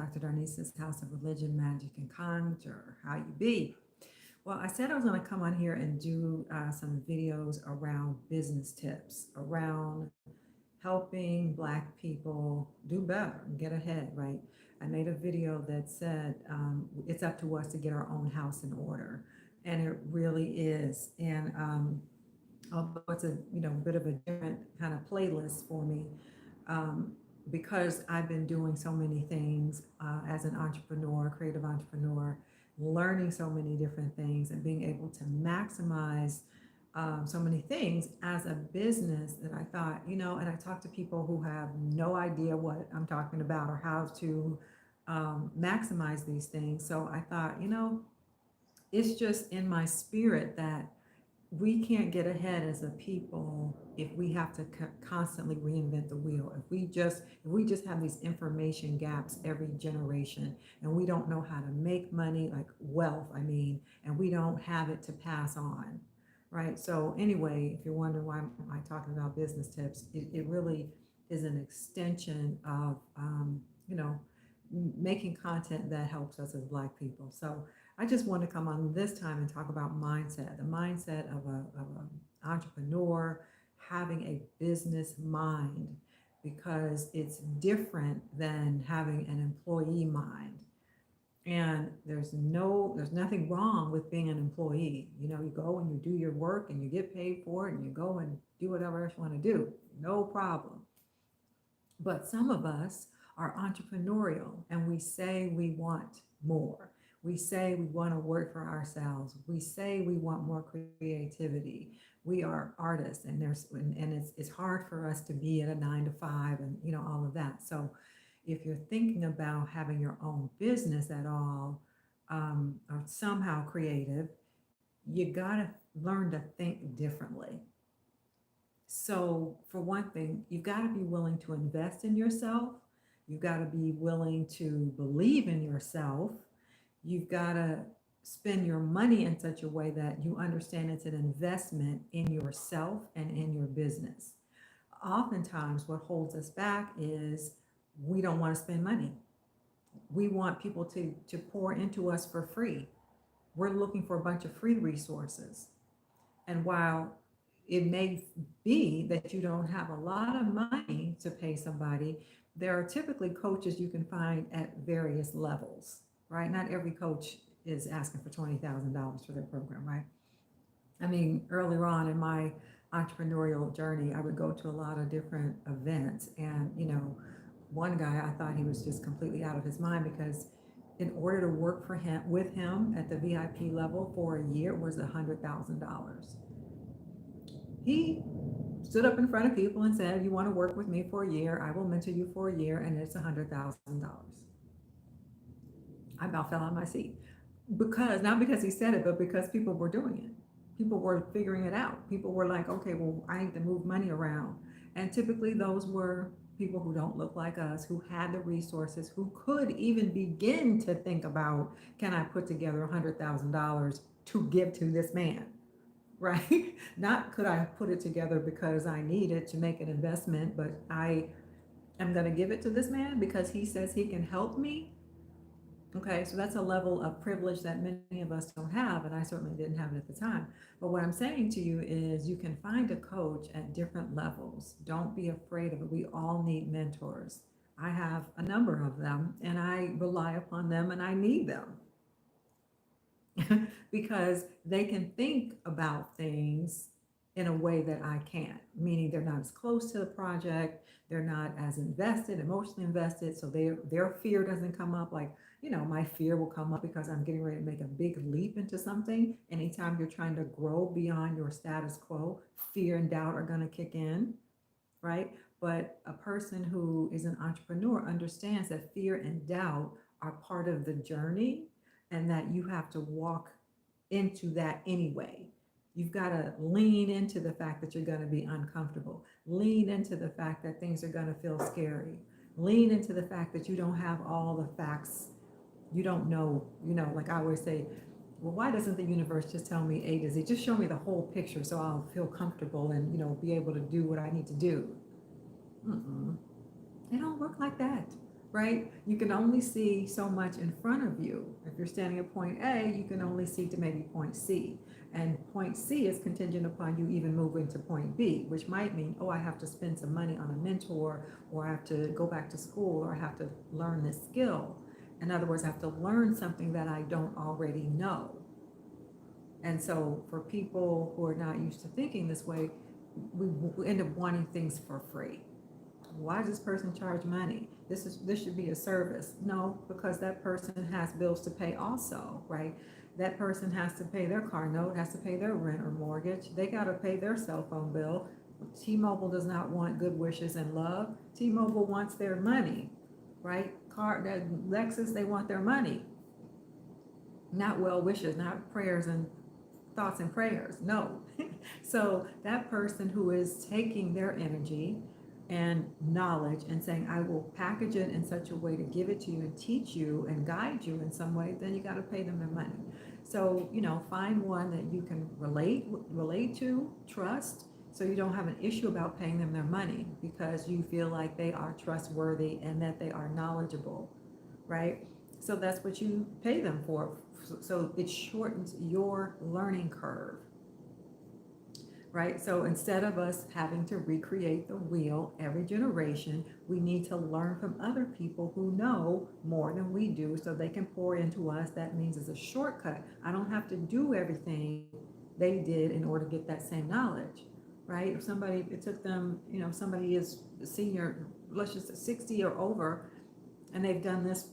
Dr. Darnise's House of Religion, Magic, and Conjure. How you be? Well, I said I was going to come on here and do some videos around business tips, around helping Black people do better and get ahead, right? I made a video that said it's up to us to get our own house in order, and it really is. And although it's a bit of a different kind of playlist for me, um, because I've been doing so many things as an entrepreneur, creative entrepreneur, learning so many different things and being able to maximize so many things as a business, that I thought, and I talk to people who have no idea what I'm talking about or how to maximize these things. So I thought, it's just in my spirit that we can't get ahead as a people if we have to constantly reinvent the wheel. If we just have these information gaps every generation, and we don't know how to make money, like wealth, I mean, and we don't have it to pass on, right? So anyway, if you're wondering why am I talking about business tips, it really is an extension of you know making content that helps us as Black people. So I just want to come on this time and talk about mindset, the mindset of an entrepreneur, having a business mind, because it's different than having an employee mind. And there's nothing wrong with being an employee. You go and you do your work and you get paid for it, and you go and do whatever else you want to do. No problem. But some of us are entrepreneurial, and we say we want more. We say we want to work for ourselves. We say we want more creativity. We are artists, and it's hard for us to be at a 9 to 5 and all of that. So if you're thinking about having your own business at all, or somehow creative, you gotta learn to think differently. So, for one thing, you've got to be willing to invest in yourself. You've got to be willing to believe in yourself. You've got to spend your money in such a way that you understand it's an investment in yourself and in your business. Oftentimes, what holds us back is we don't want to spend money. We want people to pour into us for free. We're looking for a bunch of free resources. And while it may be that you don't have a lot of money to pay somebody, there are typically coaches you can find at various levels, right? Not every coach is asking for $20,000 for their program, right? I mean, earlier on in my entrepreneurial journey, I would go to a lot of different events. And, one guy, I thought he was just completely out of his mind, because in order to work for him with him at the VIP level for a year was $100,000. He stood up in front of people and said, "You want to work with me for a year? I will mentor you for a year, and it's $100,000." I about fell out of my seat, because not because he said it, but because people were doing it. People were figuring it out. People were like, "Okay, well, I need to move money around," and typically those were people who don't look like us, who had the resources, who could even begin to think about, can I put together $100,000 to give to this man? Right? Not could I put it together because I need it to make an investment, but I am going to give it to this man because he says he can help me. Okay, so that's a level of privilege that many of us don't have, and I certainly didn't have it at the time. But what I'm saying to you is you can find a coach at different levels. Don't be afraid of it. We all need mentors. I have a number of them, and I rely upon them, and I need them. Because they can think about things in a way that I can't, meaning they're not as close to the project, they're not as invested, emotionally invested, so their fear doesn't come up. Like, my fear will come up because I'm getting ready to make a big leap into something. Anytime you're trying to grow beyond your status quo, fear and doubt are going to kick in, right? But a person who is an entrepreneur understands that fear and doubt are part of the journey, and that you have to walk into that anyway. You've got to lean into the fact that you're going to be uncomfortable. Lean into the fact that things are going to feel scary. Lean into the fact that you don't have all the facts. You don't know, like I always say, well, why doesn't the universe just tell me A to Z? Just show me the whole picture so I'll feel comfortable and, be able to do what I need to do. Mm-mm. It don't work like that. right? You can only see so much in front of you. If you're standing at point A, you can only see to maybe point C. And point C is contingent upon you even moving to point B, which might mean, oh, I have to spend some money on a mentor, or I have to go back to school, or I have to learn this skill. In other words, I have to learn something that I don't already know. And so for people who are not used to thinking this way, we end up wanting things for free. Why does this person charge money? This should be a service. No, because that person has bills to pay also, right? That person has to pay their car note, has to pay their rent or mortgage. They got to pay their cell phone bill. T-Mobile does not want good wishes and love. T-Mobile wants their money, right? That Lexus, they want their money, not well wishes, not prayers and thoughts and prayers. No. So that person who is taking their energy and knowledge and saying, I will package it in such a way to give it to you and teach you and guide you in some way, then you got to pay them their money. So, find one that you can relate to, trust, so you don't have an issue about paying them their money because you feel like they are trustworthy and that they are knowledgeable, right? So that's what you pay them for. So it shortens your learning curve, right? So instead of us having to recreate the wheel every generation, we need to learn from other people who know more than we do so they can pour into us. That means it's a shortcut. I don't have to do everything they did in order to get that same knowledge, right? If it took them, somebody is senior, let's just say 60 or over, and they've done this,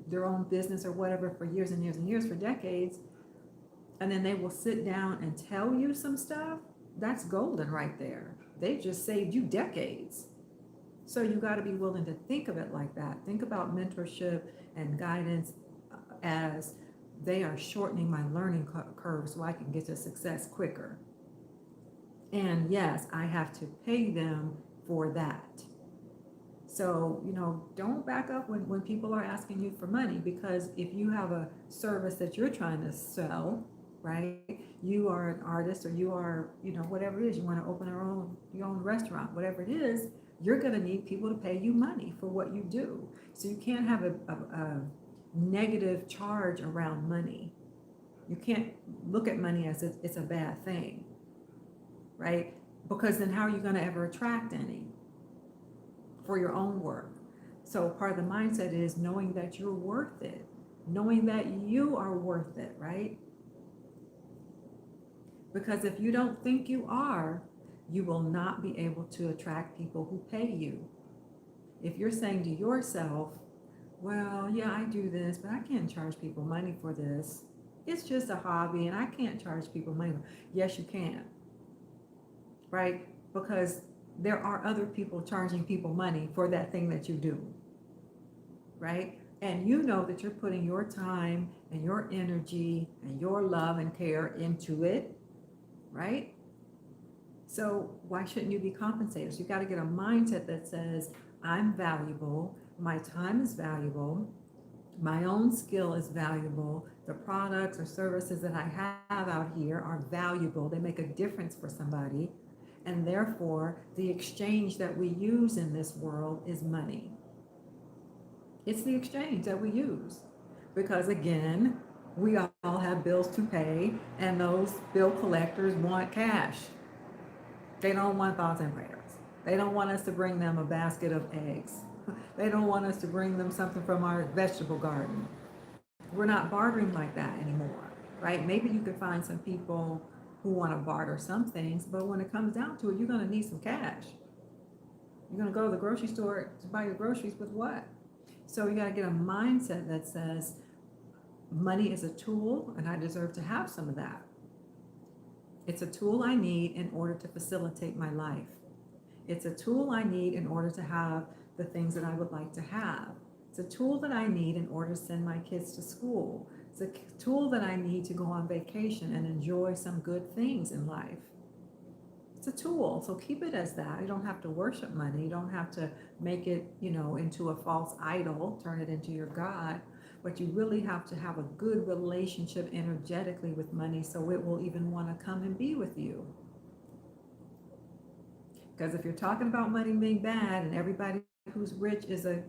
their own business or whatever for years and years and years, for decades, and then they will sit down and tell you some stuff, that's golden right there. They just saved you decades. So you got to be willing to think of it like that. Think about mentorship and guidance as they are shortening my learning curve so I can get to success quicker. And yes, I have to pay them for that. So, don't back up when people are asking you for money, because if you have a service that you're trying to sell, right? You are an artist, or you are, whatever it is, you want to open your own restaurant, whatever it is, you're going to need people to pay you money for what you do. So you can't have a negative charge around money. You can't look at money as if it's a bad thing, right? Because then how are you going to ever attract any for your own work? So part of the mindset is knowing that you're worth it, knowing that you are worth it, right? Because if you don't think you are, you will not be able to attract people who pay you. If you're saying to yourself, well, yeah, I do this, but I can't charge people money for this. It's just a hobby and I can't charge people money. Yes, you can, right? Because there are other people charging people money for that thing that you do, right? And you know that you're putting your time and your energy and your love and care into it, right? So why shouldn't you be compensated? So you got to get a mindset that says, I'm valuable, my time is valuable, my own skill is valuable, the products or services that I have out here are valuable, they make a difference for somebody, and therefore the exchange that we use in this world is money. It's the exchange that we use, because again, we all have bills to pay, and those bill collectors want cash. They don't want thoughts and prayers. They don't want us to bring them a basket of eggs. They don't want us to bring them something from our vegetable garden. We're not bartering like that anymore, right? Maybe you could find some people who want to barter some things, but when it comes down to it, you're going to need some cash. You're going to go to the grocery store to buy your groceries with what? So you got to get a mindset that says, money is a tool and I deserve to have some of that. It's a tool I need in order to facilitate my life. It's a tool I need in order to have the things that I would like to have. It's a tool that I need in order to send my kids to school. It's a tool that I need to go on vacation and enjoy some good things in life. It's a tool, so keep it as that. You don't have to worship money. You don't have to make it, into a false idol, turn it into your God. But you really have to have a good relationship energetically with money so it will even want to come and be with you. Because if you're talking about money being bad and everybody who's rich is a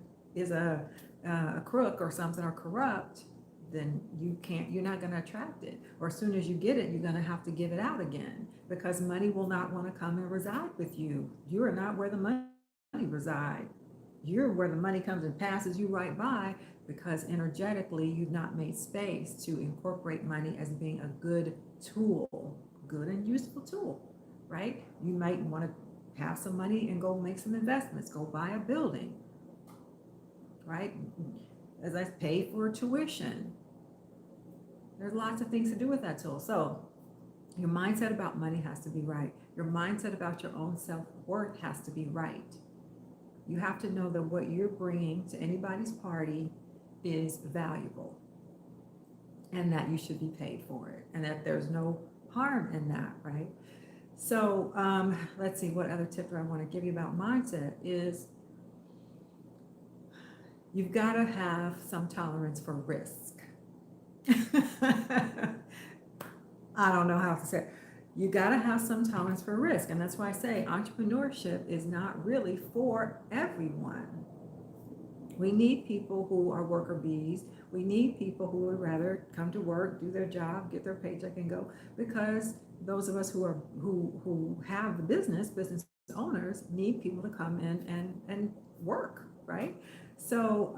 crook or something or corrupt, then you're not going to attract it. Or as soon as you get it, you're going to have to give it out again because money will not want to come and reside with you. You are not where the money resides. You're where the money comes and passes you right by because energetically you've not made space to incorporate money as being a good tool, good and useful tool, right? You might want to have some money and go make some investments, go buy a building, right? As I pay for tuition. There's lots of things to do with that tool. So your mindset about money has to be right. Your mindset about your own self-worth has to be right. You have to know that what you're bringing to anybody's party is valuable and that you should be paid for it and that there's no harm in that, right? So let's see, what other tip do I want to give you about mindset is you've got to have some tolerance for risk. I don't know how to say it. You got to have some tolerance for risk. And that's why I say entrepreneurship is not really for everyone. We need people who are worker bees. We need people who would rather come to work, do their job, get their paycheck and go, because those of us who have the business owners need people to come in and work, right? So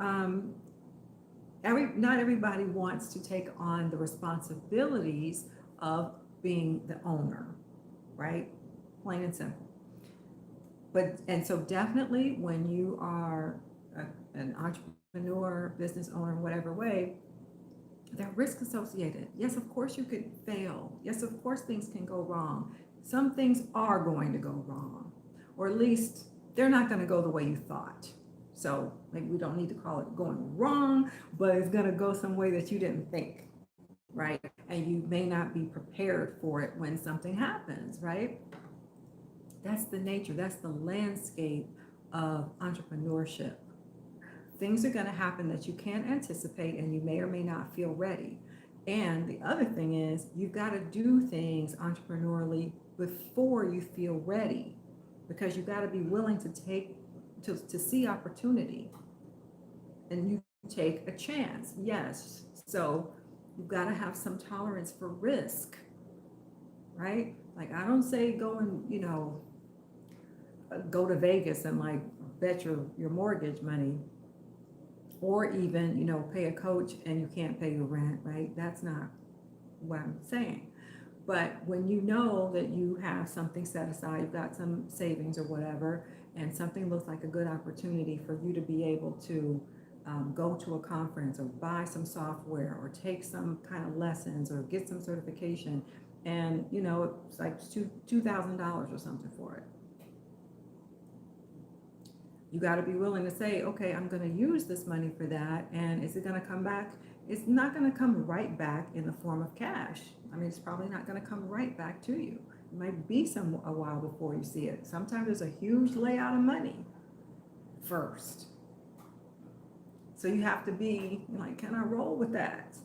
not everybody wants to take on the responsibilities of being the owner, right? Plain and simple. And so definitely when you are an entrepreneur, business owner, whatever way, there are risks associated. Yes, of course you could fail. Yes, of course things can go wrong. Some things are going to go wrong, or at least they're not going to go the way you thought. So maybe we don't need to call it going wrong, but it's going to go some way that you didn't think, right? And you may not be prepared for it when something happens, right? That's the nature, that's the landscape of entrepreneurship. Things are going to happen that you can't anticipate and you may or may not feel ready. And the other thing is you've got to do things entrepreneurially before you feel ready, because you've got to be willing to see opportunity and you take a chance. Yes. So you've got to have some tolerance for risk, right? Like I don't say go and, go to Vegas and like bet your mortgage money, or even, pay a coach and you can't pay your rent, right? That's not what I'm saying. But when you know that you have something set aside, you've got some savings or whatever, and something looks like a good opportunity for you to be able to go to a conference or buy some software or take some kind of lessons or get some certification, and it's like $2,000 or something for it. You got to be willing to say, okay, I'm going to use this money for that. And is it going to come back? It's not going to come right back in the form of cash. I mean, it's probably not going to come right back to you. It might be a while before you see it. Sometimes there's a huge layout of money first. So you have to be like, can I roll with that?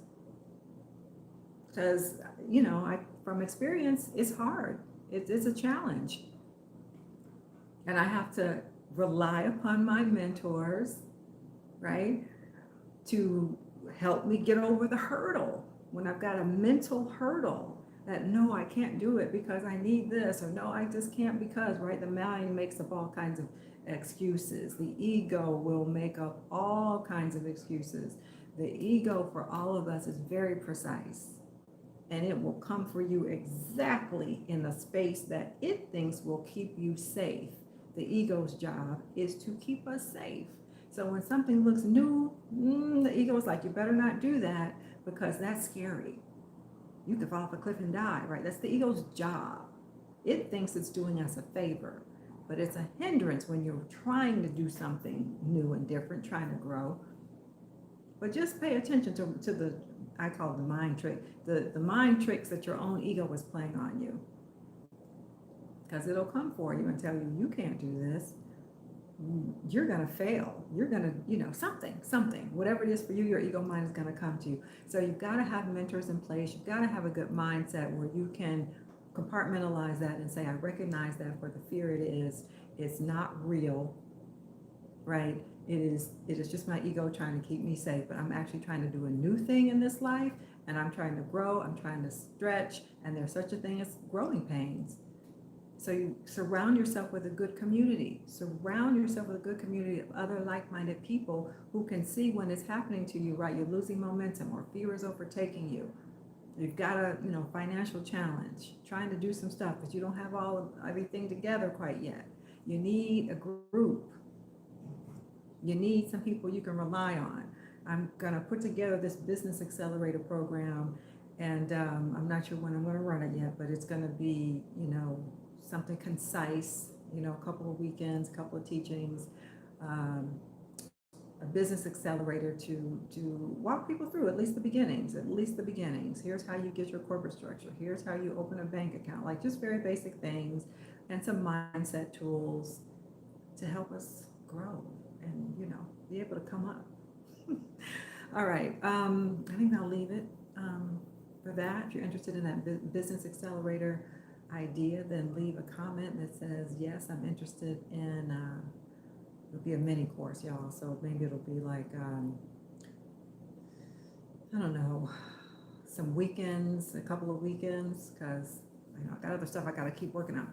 Because, from experience, it's hard. It's a challenge. And I have to rely upon my mentors, right, to help me get over the hurdle. When I've got a mental hurdle that no, I can't do it because I need this, or no, I just can't because, right? The mind makes up all kinds of excuses. The ego will make up all kinds of excuses. The ego for all of us is very precise, and it will come for you exactly in the space that it thinks will keep you safe. The ego's job is to keep us safe. So when something looks new, the ego is like, you better not do that because that's scary. You could fall off a cliff and die, right? That's the ego's job. It thinks it's doing us a favor, but it's a hindrance when you're trying to do something new and different, trying to grow. But just pay attention to the, I call it the mind trick, the mind tricks that your own ego is playing on you. Because it'll come for you and tell you, you can't do this. You're going to fail. You're going to, something, whatever it is for you, your ego mind is going to come to you. So you've got to have mentors in place. You've got to have a good mindset where you can compartmentalize that and say, I recognize that for the fear it is, it's not real. right? It is just my ego trying to keep me safe, but I'm actually trying to do a new thing in this life, and I'm trying to grow, I'm trying to stretch, and there's such a thing as growing pains. So you surround yourself with a good community. Surround yourself with a good community of other like-minded people who can see when it's happening to you, right? You're losing momentum or fear is overtaking you. You've got a, financial challenge, trying to do some stuff, but you don't have all of everything together quite yet. You need a group. You need some people you can rely on. I'm going to put together this business accelerator program, and I'm not sure when I'm going to run it yet, but it's going to be, something concise, a couple of weekends, a couple of teachings, um, a business accelerator to walk people through at least the beginnings. Here's how you get your corporate structure. Here's how you open a bank account, like just very basic things, and some mindset tools to help us grow and be able to come up. All right, I think I'll leave it for that. If you're interested in that business accelerator idea, then leave a comment that says, yes, I'm interested in, it'll be a mini course, y'all. So maybe it'll be like, I don't know, some weekends, a couple of weekends, because I got other stuff I got to keep working on.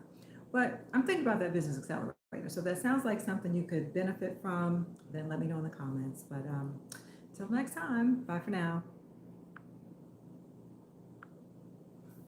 But I'm thinking about that business accelerator. So that sounds like something you could benefit from. Then let me know in the comments. But until next time, bye for now.